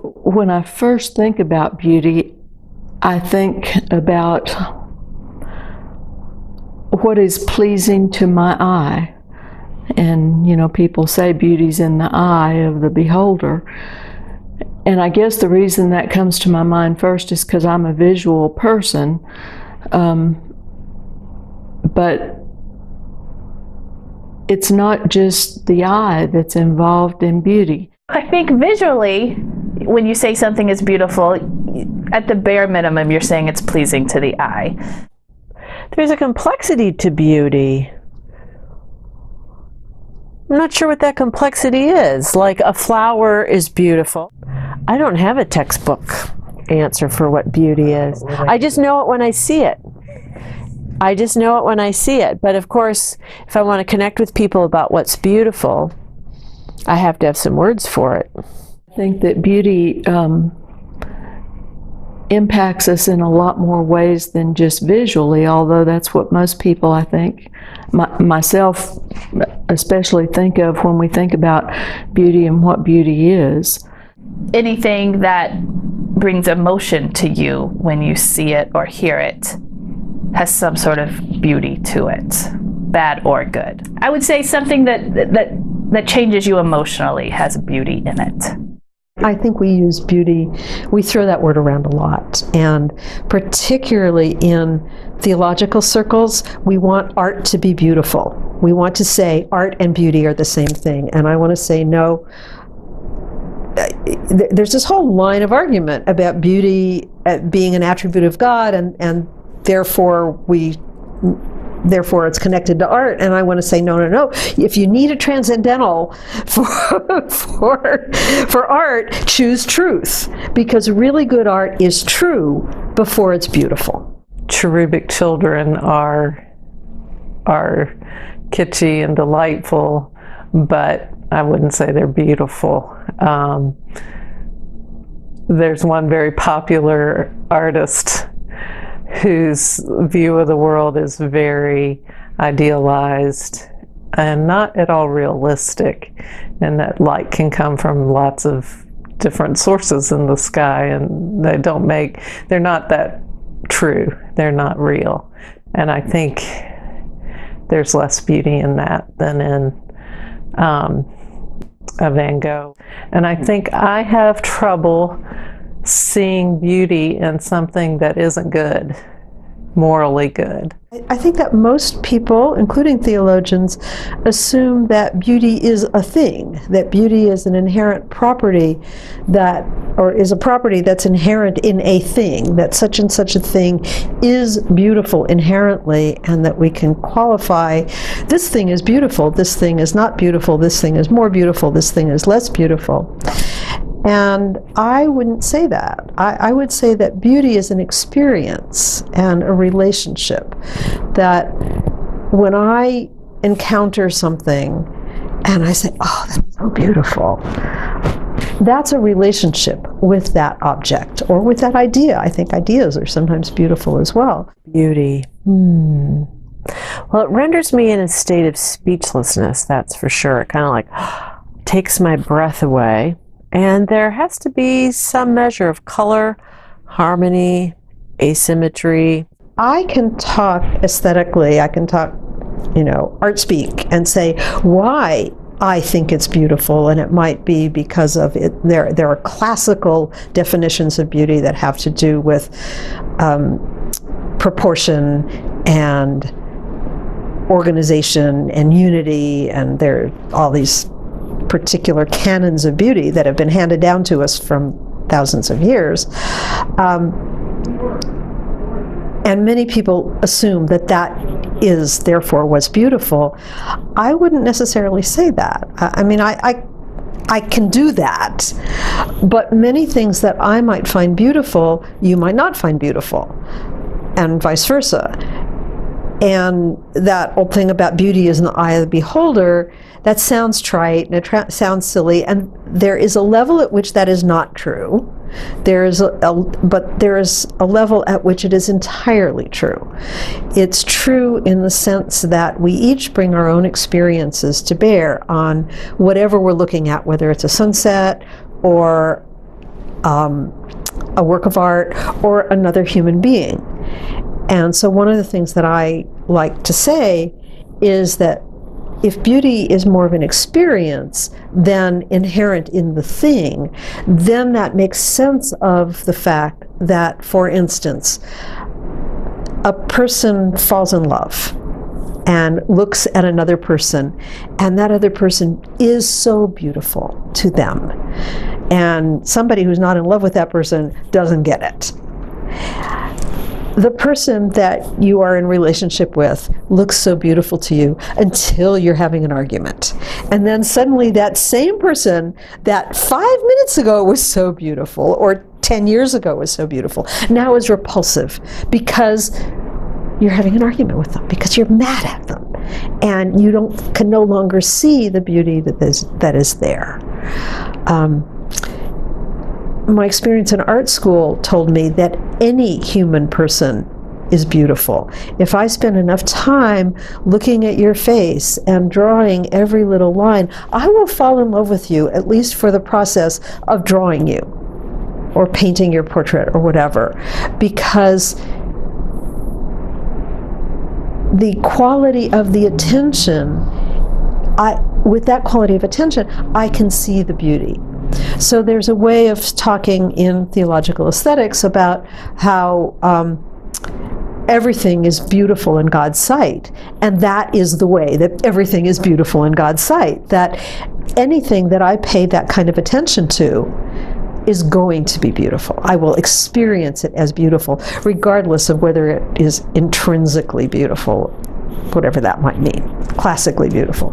When I first think about beauty, I think about what is pleasing to my eye. And, people say beauty's in the eye of the beholder. And I guess the reason that comes to my mind first is because I'm a visual person. But it's not just the eye that's involved in beauty. I think visually, when you say something is beautiful, at the bare minimum, you're saying it's pleasing to the eye. There's a complexity to beauty. I'm not sure what that complexity is. Like a flower is beautiful. I don't have a textbook answer for what beauty is. I just know it when I see it. But of course, if I want to connect with people about what's beautiful, I have to have some words for it. I think that beauty impacts us in a lot more ways than just visually, although that's what most people, I think, myself especially, think of when we think about beauty and what beauty is. Anything that brings emotion to you when you see it or hear it has some sort of beauty to it, bad or good. I would say something that changes you emotionally has beauty in it. I think we use beauty, we throw that word around a lot, and particularly in theological circles, we want art to be beautiful. We want to say art and beauty are the same thing, and I want to say no. There's this whole line of argument about beauty being an attribute of God, and therefore it's connected to art, and I want to say no. If you need a transcendental for art, choose truth, because really good art is true before it's beautiful. Cherubic children are kitschy and delightful, but I wouldn't say they're beautiful. There's one very popular artist whose view of the world is very idealized and not at all realistic, and that light can come from lots of different sources in the sky, and they're not that true, they're not real. And I think there's less beauty in that than in a Van Gogh. And I think I have trouble seeing beauty in something that isn't good, morally good. I think that most people, including theologians, assume that beauty is a thing, that beauty is an inherent property is a property that's inherent in a thing, that such and such a thing is beautiful inherently, and that we can qualify, this thing is beautiful, this thing is not beautiful, this thing is more beautiful, this thing is less beautiful. And I wouldn't say that. I would say that beauty is an experience and a relationship, that when I encounter something and I say, oh, that's so beautiful, that's a relationship with that object or with that idea. I think ideas are sometimes beautiful as well. Beauty. Well, it renders me in a state of speechlessness, that's for sure. It kind of like takes my breath away. And there has to be some measure of color, harmony, asymmetry. I can talk aesthetically, I can talk, art speak, and say why I think it's beautiful, and it might be because of it. There are classical definitions of beauty that have to do with proportion and organization and unity, and there are all these particular canons of beauty that have been handed down to us from thousands of years. And many people assume that is therefore what's beautiful. I wouldn't necessarily say that. I can do that, but many things that I might find beautiful, you might not find beautiful, and vice versa. And that old thing about beauty is in the eye of the beholder, that sounds trite and it sounds silly, and there is a level at which that is not true. But there is a level at which it is entirely true. It's true in the sense that we each bring our own experiences to bear on whatever we're looking at, whether it's a sunset or a work of art, or another human being. And so one of the things that I like to say is that if beauty is more of an experience than inherent in the thing, then that makes sense of the fact that, for instance, a person falls in love and looks at another person, and that other person is so beautiful to them. And somebody who's not in love with that person doesn't get it. The person that you are in relationship with looks so beautiful to you until you're having an argument. And then suddenly that same person that 5 minutes ago was so beautiful, or 10 years ago was so beautiful, now is repulsive because you're having an argument with them, because you're mad at them. And you can no longer see the beauty that is there. My experience in art school told me that any human person is beautiful. If I spend enough time looking at your face and drawing every little line, I will fall in love with you, at least for the process of drawing you or painting your portrait or whatever, because the quality of the attention, with that quality of attention, I can see the beauty. So there's a way of talking in theological aesthetics about how everything is beautiful in God's sight, and that is the way that everything is beautiful in God's sight. That anything that I pay that kind of attention to is going to be beautiful. I will experience it as beautiful, regardless of whether it is intrinsically beautiful, whatever that might mean, classically beautiful.